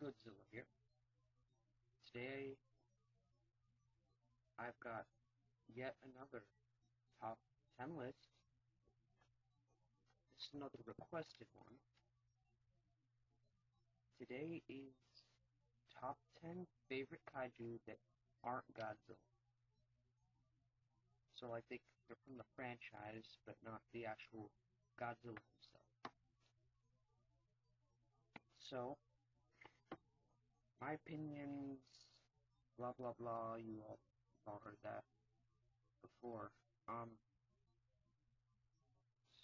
SpaceGodzilla here. Today, I've got yet another top 10 list. This is another requested one. Today is top 10 favorite kaiju that aren't Godzilla. So like they're from the franchise, but not the actual Godzilla himself. So, my opinions, blah blah blah, you've all heard that before.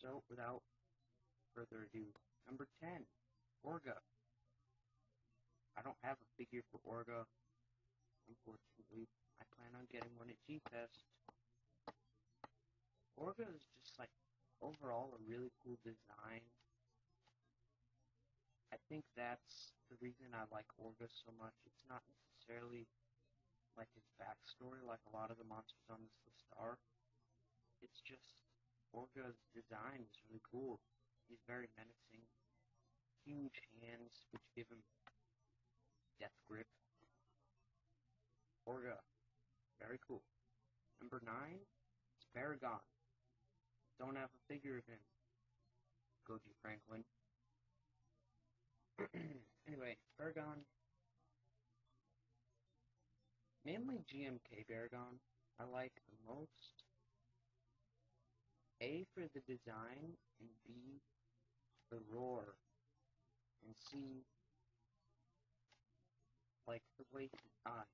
So without further ado, number 10, Orga. I don't have a figure for Orga, unfortunately. I plan on getting one at G-Fest. Orga is just like, overall, a really cool design. I think that's the reason I like Orga so much. It's not necessarily like his backstory like a lot of the monsters on this list are. It's just Orga's design is really cool. He's very menacing. Huge hands, which give him death grip. Orga, very cool. Number 9, it's Paragon. Don't have a figure of him. Goji Franklin. Anyway, Paragon. Mainly GMK Paragon I like the most. A, for the design, and B, the roar. And C, like the way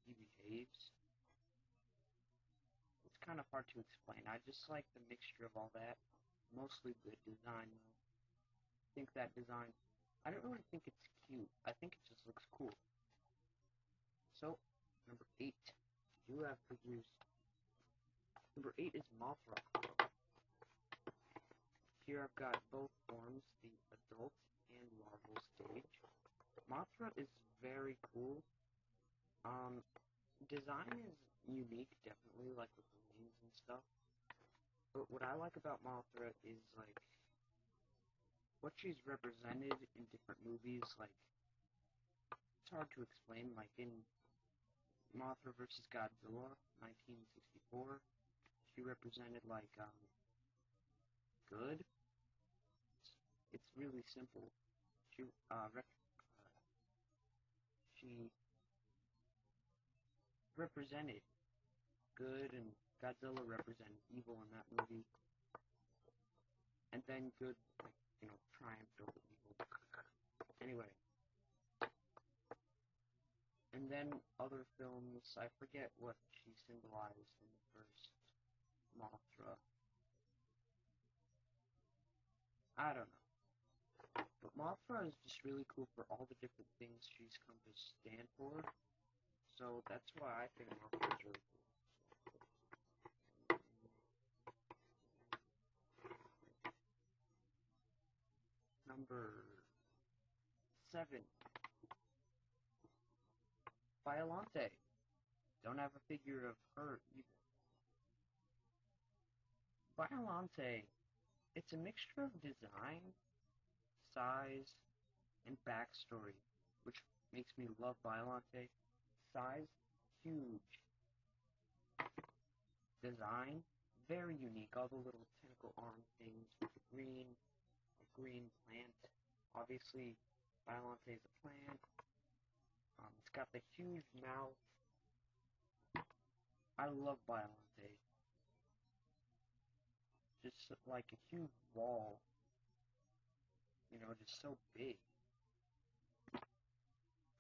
he behaves. It's kind of hard to explain. I just like the mixture of all that. Mostly good design, though. I think that design, I don't really think it's cute. I think it just looks cool. So, number 8. You have figures. Number 8 is Mothra. Here I've got both forms, the adult and larval stage. Mothra is very cool. Design is unique, definitely, like with the wings and stuff. But what I like about Mothra is, like, what she's represented in different movies. Like, it's hard to explain. Like, in Mothra vs. Godzilla, 1964, she represented, like, good. It's really simple. She represented good, and Godzilla represented evil in that movie. And then good, like, triumphed over evil. Anyway. And then other films, I forget what she symbolized in the first Mothra. I don't know. But Mothra is just really cool for all the different things she's come to stand for. So that's why I think Mothra is really cool. Number 7. Violante. Don't have a figure of her either. Violante. It's a mixture of design, size, and backstory, which makes me love Violante. Size, huge. Design, very unique. All the little tentacle arm things with the green plant. Obviously, Violante is a plant. It's got the huge mouth. I love Violante. Just like a huge wall. Just so big.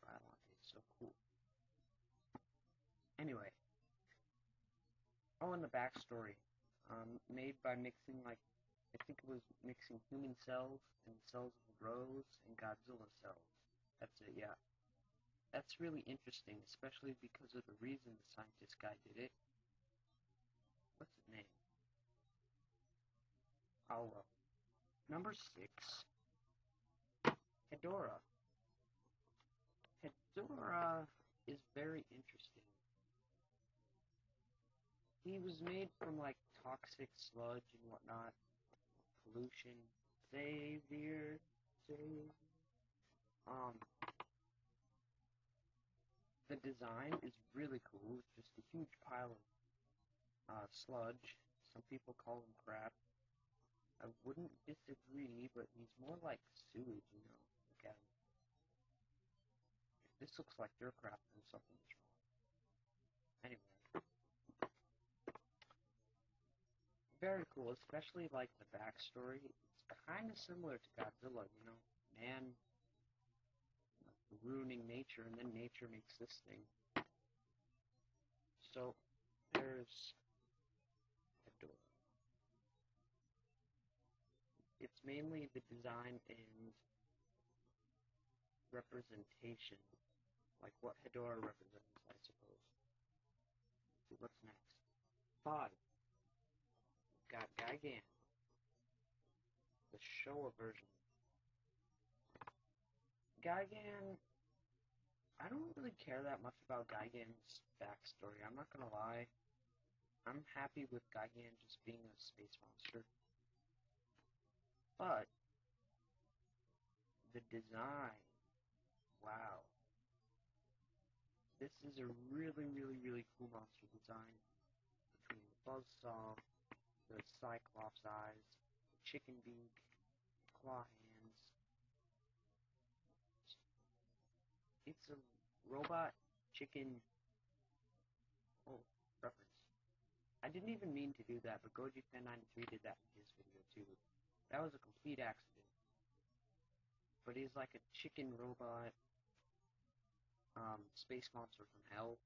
Violante is so cool. Anyway. Oh, and the backstory. Made by mixing, like, I think it was mixing human cells and cells of Rose and Godzilla cells. That's it, yeah. That's really interesting, especially because of the reason the scientist guy did it. What's his name? Oh, well. Number 6. Hador. Hador is very interesting. He was made from, like, toxic sludge and whatnot. Pollution. Savior. design is really cool. It's just a huge pile of sludge. Some people call him crap. I wouldn't disagree, but he's more like sewage, you know. Look at him. If this looks like dirt crap, then something's wrong. Anyway, very cool, especially like the backstory. It's kind of similar to Godzilla, you know. Man ruining nature, and then nature makes this thing. So, there's Hador. It's mainly the design and representation, like what Hador represents, I suppose. Let's see, what's next? 5. We've got Diegan, the Showa version. Diegan, I don't really care that much about Diegan's backstory, I'm not gonna lie. I'm happy with Diegan just being a space monster. But, the design, wow. This is a really, really, really cool monster design. Between the buzzsaw, the cyclops eyes, the chicken beak, the claw hands. It's a robot chicken. Oh, reference. I didn't even mean to do that, but Goji1093 did that in his video too. That was a complete accident. But he's like a chicken robot, space monster from hell.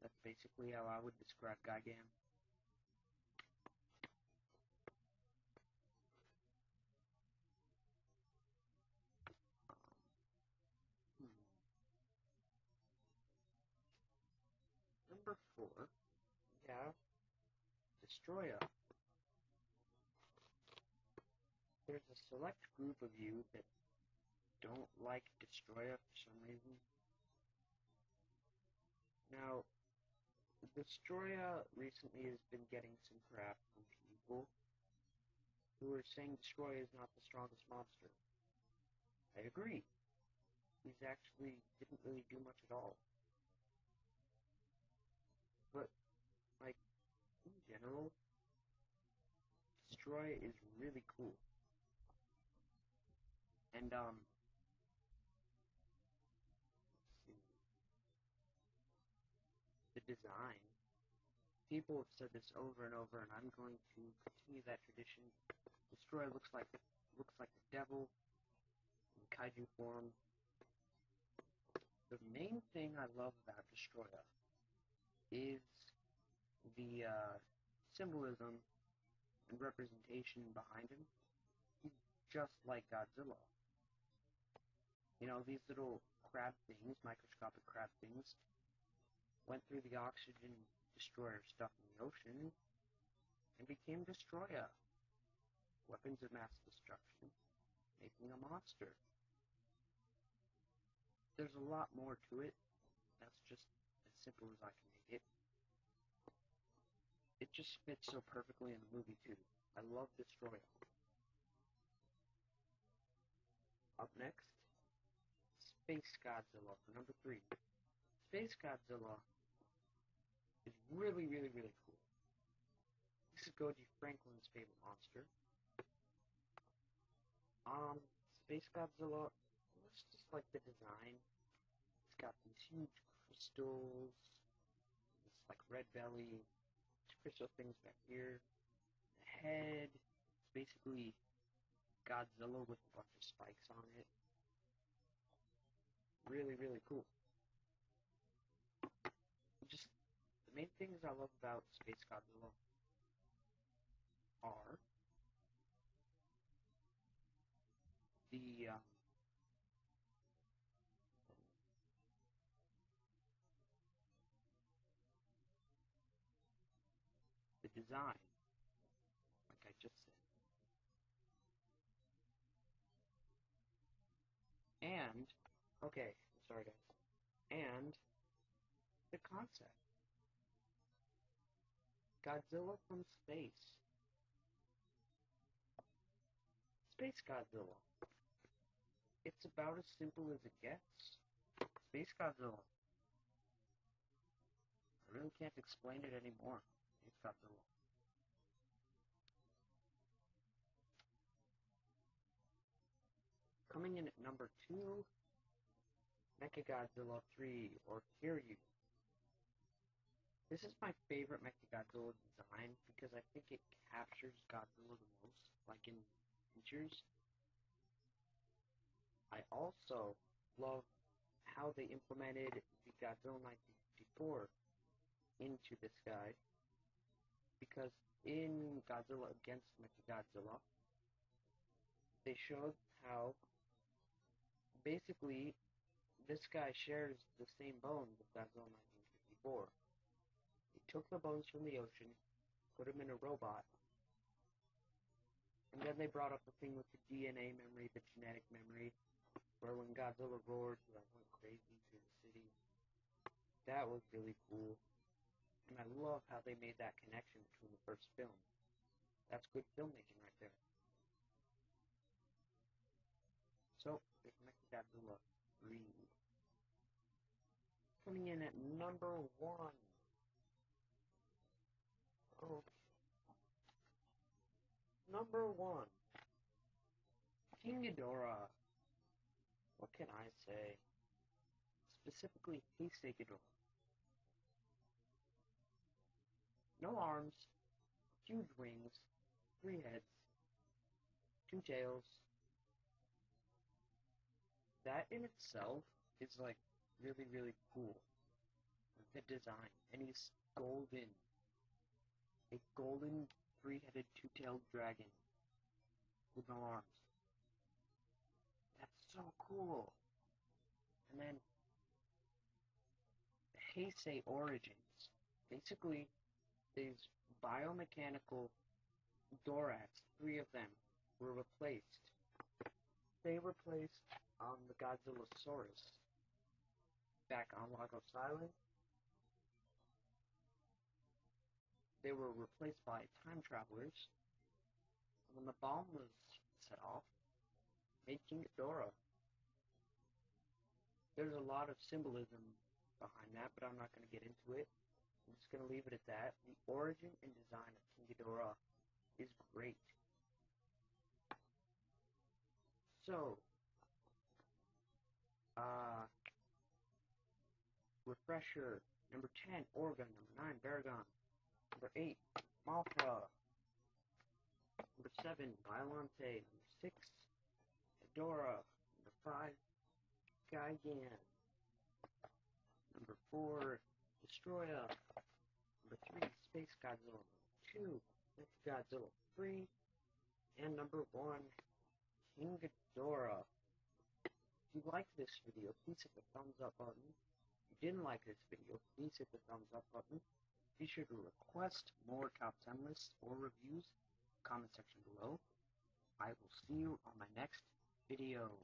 That's basically how I would describe Diegan. Number 4, we have Destroyer. There's a select group of you that don't like Destroyer for some reason. Now, Destroyer recently has been getting some crap from people who are saying Destroyer is not the strongest monster. I agree. He's actually didn't really do much at all. But, like, in general, Destroyer is really cool. And, let's see. The design. People have said this over and over, and I'm going to continue that tradition. Destroyer looks like the devil in Kaiju form. The main thing I love about Destroyer is the symbolism and representation behind him. He's just like Godzilla. You know, these little crab things, microscopic crab things, went through the oxygen destroyer stuff in the ocean and became Destroyer. Weapons of mass destruction, making a monster. There's a lot more to it. That's just as simple as I can make it. It just fits so perfectly in the movie, too. I love Destroyer. Up next, SpaceGodzilla for number 3. SpaceGodzilla is really, really, really cool. This is Goji Franklin's favorite monster. SpaceGodzilla, it's just like the design. It's got these huge crystals, this like red belly, crystal things back here. The head, it's basically Godzilla with a bunch of spikes on it. Really, really cool. Just the main things I love about SpaceGodzilla are the design, like I just said, and okay, sorry guys, and the concept. Godzilla from space. SpaceGodzilla. It's about as simple as it gets. SpaceGodzilla. I really can't explain it anymore. SpaceGodzilla. Coming in at number 2, Mechagodzilla 3, or Kiryu. This is my favorite Mechagodzilla design because I think it captures Godzilla the most, like in features. I also love how they implemented the Godzilla 1954 into this guy, because in Godzilla against Mechagodzilla, they showed how basically this guy shares the same bones with Godzilla 1954. They took the bones from the ocean, put them in a robot, and then they brought up the thing with the DNA memory, the genetic memory, where when Godzilla roared, he like went crazy through the city. That was really cool. And I love how they made that connection between the first film. That's good filmmaking right there. So, it's Mechagodzilla 3. Coming in at number 1. Oh. Number 1. King Ghidorah. What can I say? Specifically, Heisei Ghidorah. No arms, huge wings, 3 heads, 2 tails. That in itself is like really, really cool. The design. And he's golden. A golden 3-headed 2-tailed dragon with no arms. That's so cool. And then the Heisei origins. Basically, these biomechanical thorax, 3 of them, were replaced. They were placed on the Godzillasaurus back on Lagos Island. They were replaced by time travelers. And when the bomb was set off, made King Ghidorah. There's a lot of symbolism behind that, but I'm not going to get into it. I'm just going to leave it at that. The origin and design of King Ghidorah is great. So, refresher, number 10, Organ, number 9, Baragon, number 8, Mothra, number 7, Violante, number 6, Hador, number 5, Diegan, number 4, Destroyer, number 3, SpaceGodzilla, number 2, Godzilla 3, and number 1, King Ghidorah. If you liked this video, please hit the thumbs up button. If you didn't like this video, please hit the thumbs up button. Be sure to request more top 10 lists or reviews in the comment section below. I will see you on my next video.